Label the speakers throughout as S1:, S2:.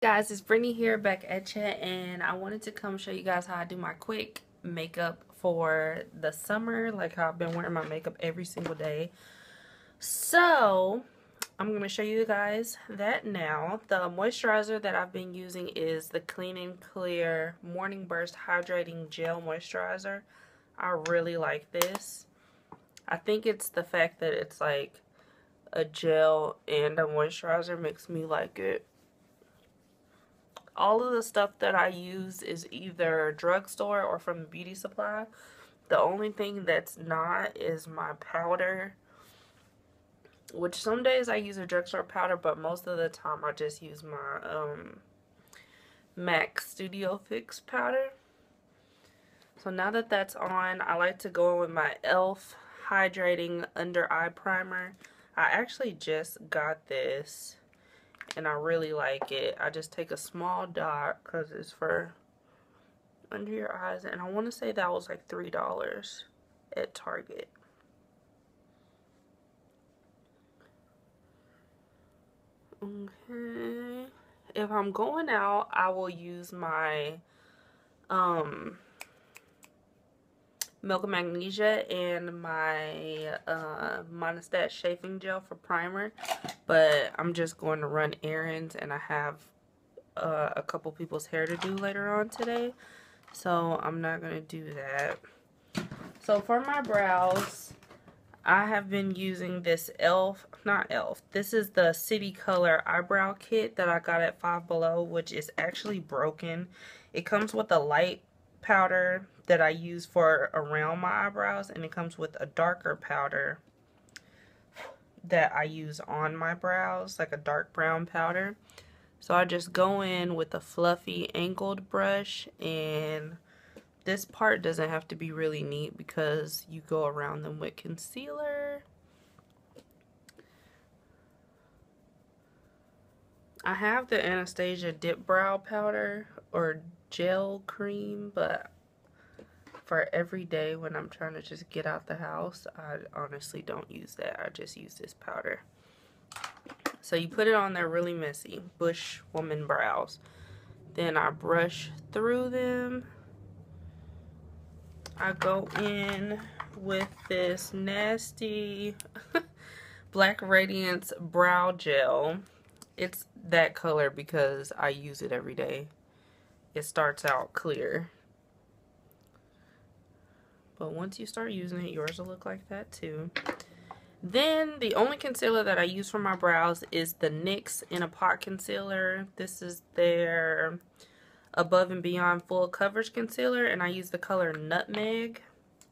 S1: Guys, it's Brittany here back at you, and I wanted to come show you guys how I do my quick makeup for the summer, like how I've been wearing my makeup every single day. So I'm going to show you guys that now. The moisturizer that I've been using is the Clean and Clear Morning Burst Hydrating Gel Moisturizer. I really like this. I think it's the fact that it's like a gel and a moisturizer makes me like it. All of the stuff that I use is either drugstore or from the beauty supply. The only thing that's not is my powder, which some days I use a drugstore powder, but most of the time I just use my MAC Studio Fix powder. So now that that's on, I like to go in with my e.l.f. Hydrating Under Eye Primer. I actually just got this, and I really like it. I just take a small dot because it's for under your eyes, and I want to say that was like $3 at Target. Okay. If I'm going out, I will use my Milk of Magnesia and my Monistat Chafing Gel for primer, but I'm just going to run errands, and I have a couple people's hair to do later on today, so I'm not going to do that. So for my brows, I have been using this this is the City Color Eyebrow Kit that I got at Five Below, which is actually broken. It comes with a light powder that I use for around my eyebrows, and it comes with a darker powder that I use on my brows, like a dark brown powder. So I just go in with a fluffy angled brush, and this part doesn't have to be really neat because you go around them with concealer. I have the Anastasia Dip Brow Powder or gel cream, but for every day when I'm trying to just get out the house, I honestly don't use that. I just use this powder. So you put it on there really messy, bush woman brows. Then I brush through them. I go in with this nasty Black Radiance Brow Gel. It's that color because I use it every day. It starts out clear, but once you start using it, yours will look like that too. Then the only concealer that I use for my brows is the NYX In a Pot Concealer. This is their Above and Beyond Full Coverage Concealer, and I use the color Nutmeg.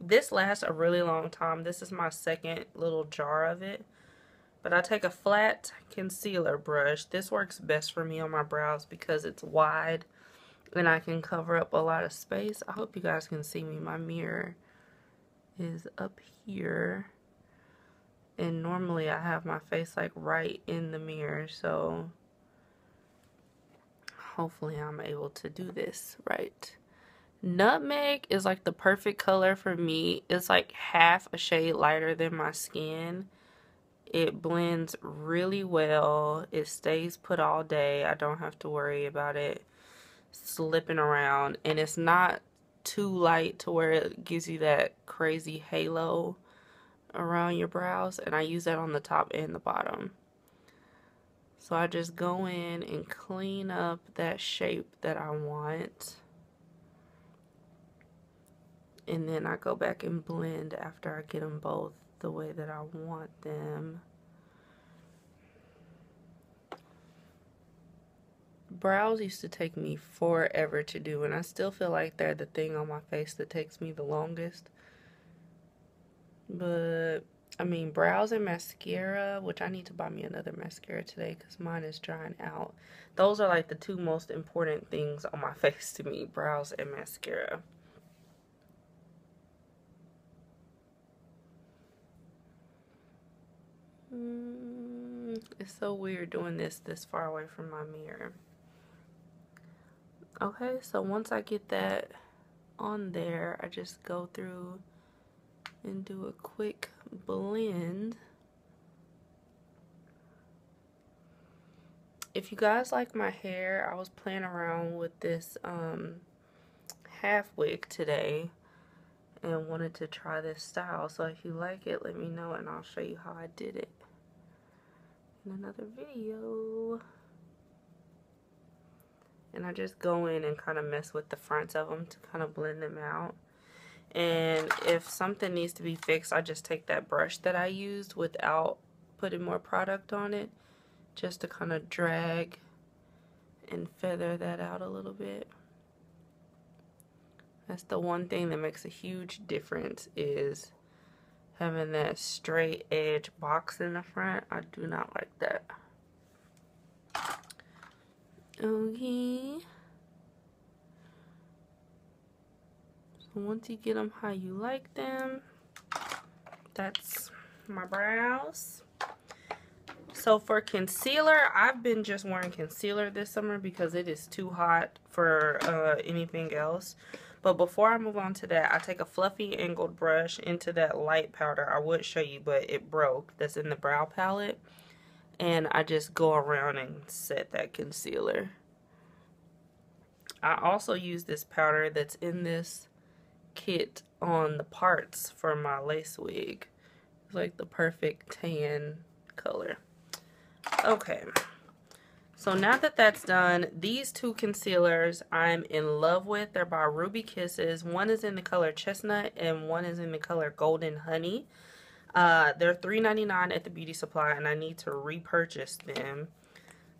S1: This lasts a really long time. This is my second little jar of it. But I take a flat concealer brush. This works best for me on my brows because it's wide and I can cover up a lot of space. I hope you guys can see me. My mirror is up here, and normally I have my face like right in the mirror, so hopefully I'm able to do this right. Nutmeg is like the perfect color for me. It's like half a shade lighter than my skin. It blends really well. It stays put all day. I don't have to worry about it slipping around, and it's not too light to where it gives you that crazy halo around your brows, and I use that on the top and the bottom. So I just go in and clean up that shape that I want, and then I go back and blend after I get them both the way that I want them. Brows used to take me forever to do, and I still feel like they're the thing on my face that takes me the longest. But I mean, brows and mascara, which I need to buy me another mascara today because mine is drying out. Those are like the two most important things on my face to me, brows and mascara. It's so weird doing this far away from my mirror. Okay, so once I get that on there, I just go through and do a quick blend. if you guys like my hair, I was playing around with this half wig today and wanted to try this style. So if you like it, let me know and I'll show you how I did it in another video. And I just go in and kind of mess with the fronts of them to kind of blend them out. And if something needs to be fixed, I just take that brush that I used without putting more product on it, just to kind of drag and feather that out a little bit. That's the one thing that makes a huge difference, is having that straight edge box in the front. I do not like that. Okay. So once you get them how you like them, that's my brows. So for concealer, I've been just wearing concealer this summer because it is too hot for anything else. But before I move on to that, I take a fluffy angled brush into that light powder. I would show you, but it broke. That's in the brow palette. And I just go around and set that concealer. I also use this powder that's in this kit on the parts for my lace wig. It's like the perfect tan color. Okay. So now that that's done, these two concealers I'm in love with. They're by Ruby Kisses. One is in the color Chestnut and one is in the color Golden Honey. They're $3.99 at the beauty supply and I need to repurchase them.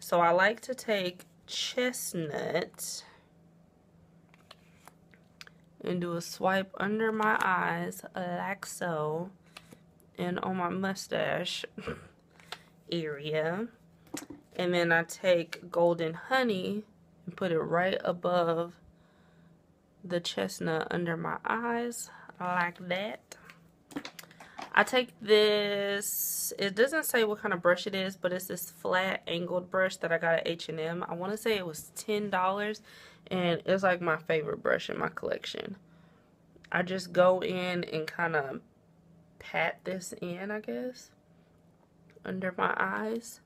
S1: So I like to take Chestnut and do a swipe under my eyes like so, and on my mustache area. And then I take Golden Honey and put it right above the chestnut under my eyes, like that. I take this, it doesn't say what kind of brush it is, but it's this flat angled brush that I got at H&M. I want to say it was $10, and it's like my favorite brush in my collection. I just go in and kind of pat this in, I guess, under my eyes.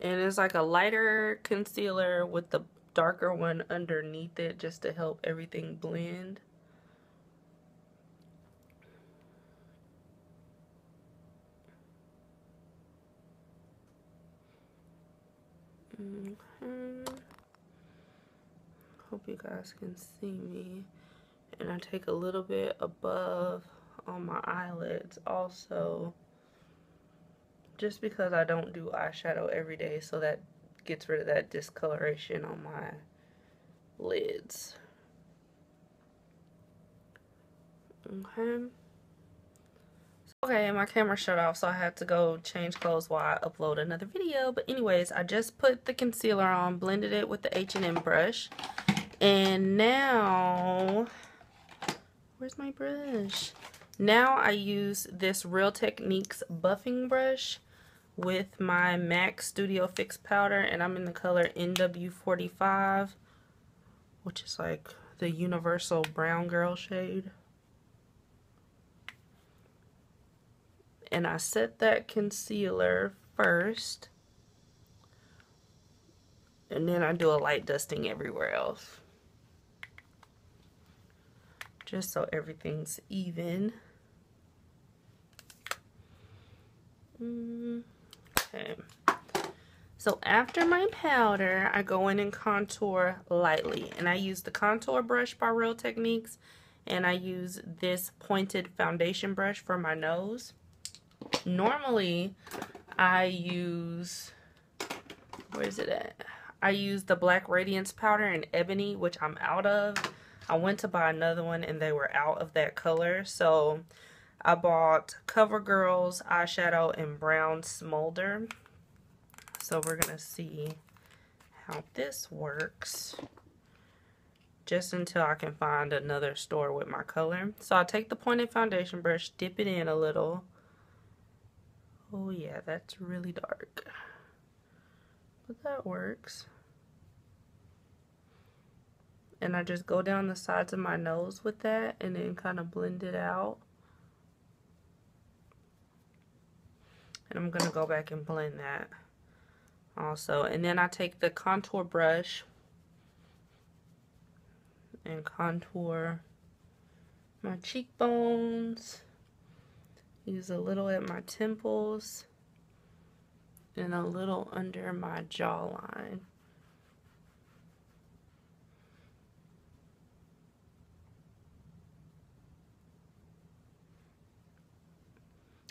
S1: And it's like a lighter concealer with the darker one underneath it, just to help everything blend. Hope you guys can see me. And I take a little bit above on my eyelids also, just because I don't do eyeshadow every day, so that gets rid of that discoloration on my lids. Okay, my camera shut off, so I had to go change clothes while I upload another video. But anyways, I just put the concealer on, blended it with the H&M brush, and now, where's my brush? Now I use this Real Techniques buffing brush with my MAC Studio Fix powder, and I'm in the color NW45, which is like the universal brown girl shade. And I set that concealer first, and then I do a light dusting everywhere else, just so everything's even. Okay. So after my powder, I go in and contour lightly. And I use the contour brush by Real Techniques. And I use this pointed foundation brush for my nose. Normally, I use, where is it at? I use the Black Radiance powder in Ebony, which I'm out of. I went to buy another one and they were out of that color. So I bought CoverGirl's eyeshadow in Brown Smolder. So we're going to see how this works, just until I can find another store with my color. So I take the pointed foundation brush, dip it in a little. Oh yeah, that's really dark, but that works. And I just go down the sides of my nose with that and then kind of blend it out. And I'm going to go back and blend that also. And then I take the contour brush and contour my cheekbones. Use a little at my temples and a little under my jawline.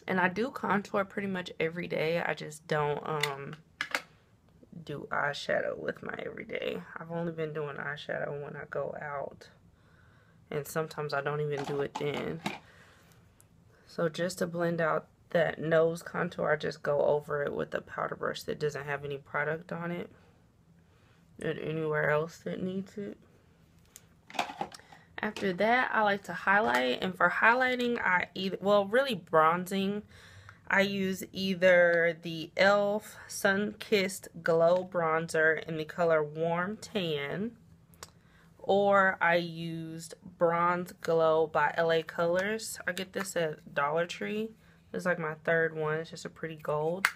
S1: And I do contour pretty much every day. I just don't do eyeshadow with my everyday. I've only been doing eyeshadow when I go out. And sometimes I don't even do it then. So just to blend out that nose contour, I just go over it with a powder brush that doesn't have any product on it. And anywhere else that needs it. After that, I like to highlight, and for highlighting, really bronzing, I use either the e.l.f. Sun-Kissed Glow Bronzer in the color Warm Tan, or I used Bronze Glow by LA Colors. I get this at Dollar Tree. It's like my third one. It's just a pretty gold.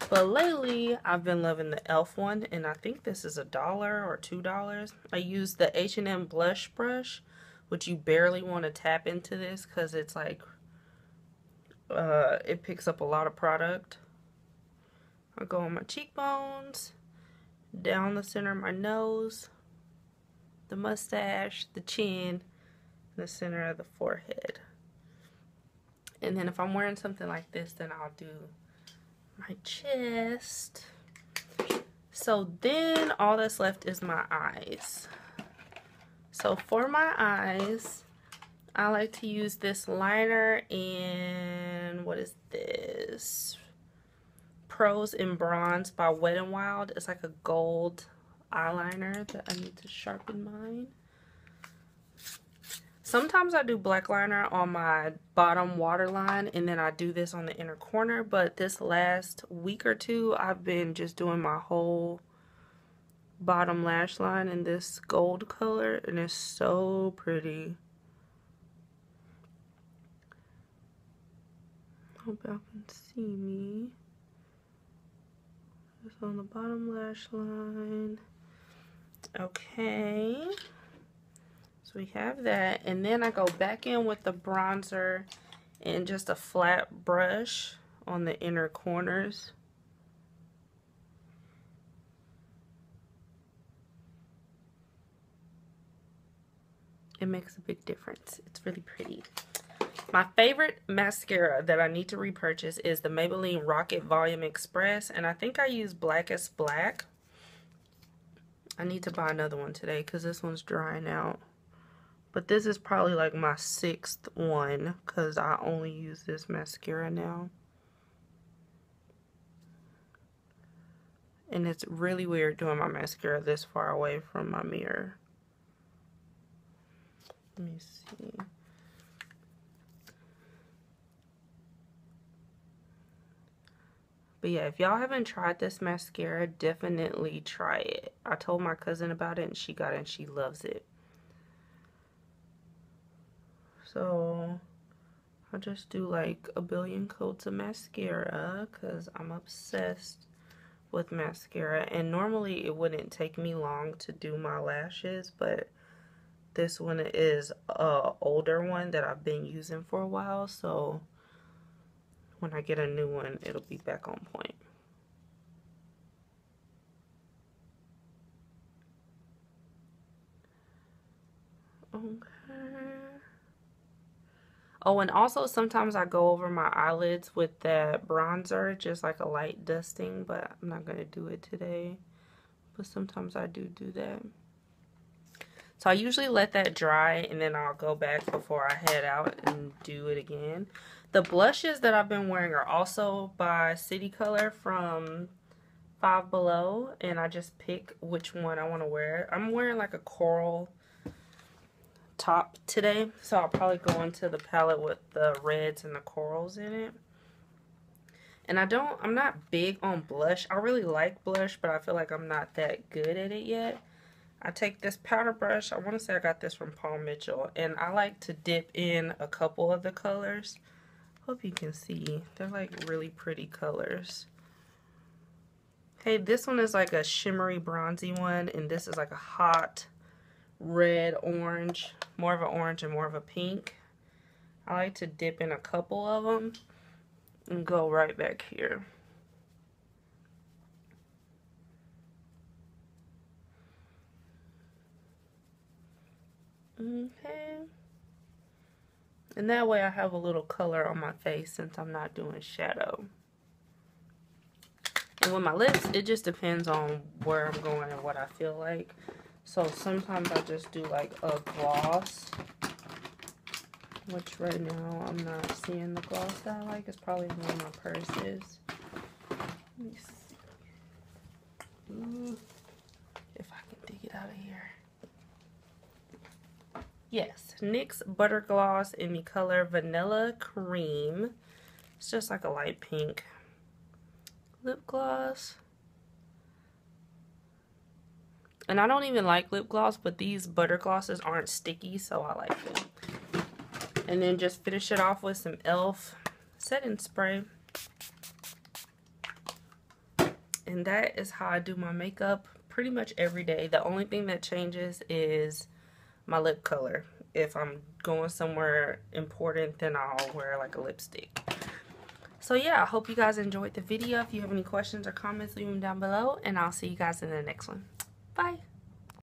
S1: But lately, I've been loving the e.l.f. one, and I think this is $1 or $2. I used the H&M Blush Brush, which you barely want to tap into this because it's like, it picks up a lot of product. I go on my cheekbones, down the center of my nose, the mustache, the chin, the center of the forehead. And then if I'm wearing something like this, then I'll do my chest. So then all that's left is my eyes. So for my eyes, I like to use this liner in, what is this? Pros in Bronze by Wet n Wild. It's like a gold eyeliner that I need to sharpen mine. Sometimes I do black liner on my bottom waterline, and then I do this on the inner corner. But this last week or two, I've been just doing my whole bottom lash line in this gold color, and it's so pretty. Hope y'all can see me. Just on the bottom lash line. Okay, so we have that, and then I go back in with the bronzer and just a flat brush on the inner corners. It makes a big difference. It's really pretty. My favorite mascara that I need to repurchase is the Maybelline Rocket Volume Express, and I think I use Blackest Black. I need to buy another one today because this one's drying out. But this is probably like my 6th one because I only use this mascara now. And it's really weird doing my mascara this far away from my mirror. Let me see. But yeah, if y'all haven't tried this mascara, definitely try it. I told my cousin about it and she got it and she loves it. So I'll just do like a billion coats of mascara because I'm obsessed with mascara. And normally it wouldn't take me long to do my lashes, but this one is an older one that I've been using for a while, so when I get a new one, it'll be back on point. Okay. Oh, and also sometimes I go over my eyelids with that bronzer, just like a light dusting, but I'm not going to do it today. But sometimes I do that. So I usually let that dry and then I'll go back before I head out and do it again. The blushes that I've been wearing are also by City Color from Five Below, and I just pick which one I want to wear. I'm wearing like a coral top today, so I'll probably go into the palette with the reds and the corals in it. And I'm not big on blush. I really like blush, but I feel like I'm not that good at it yet. I take this powder brush. I want to say I got this from Paul Mitchell. And I like to dip in a couple of the colors. Hope you can see. They're like really pretty colors. Okay, this one is like a shimmery bronzy one, and this is like a hot red orange, more of an orange and more of a pink. I like to dip in a couple of them and go right back here. Okay. And that way I have a little color on my face since I'm not doing shadow. And with my lips, it just depends on where I'm going and what I feel like. So sometimes I just do like a gloss, which right now I'm not seeing the gloss that I like. It's probably one of my purses. Let me see. If I can dig it out of here. Yes, NYX Butter Gloss in the color Vanilla Cream. It's just like a light pink lip gloss. And I don't even like lip gloss, but these butter glosses aren't sticky, so I like them. And then just finish it off with some e.l.f. setting spray. And that is how I do my makeup pretty much every day. The only thing that changes is my lip color. If I'm going somewhere important, then I'll wear like a lipstick. So yeah, I hope you guys enjoyed the video. If you have any questions or comments, leave them down below, and I'll see you guys in the next one. Bye.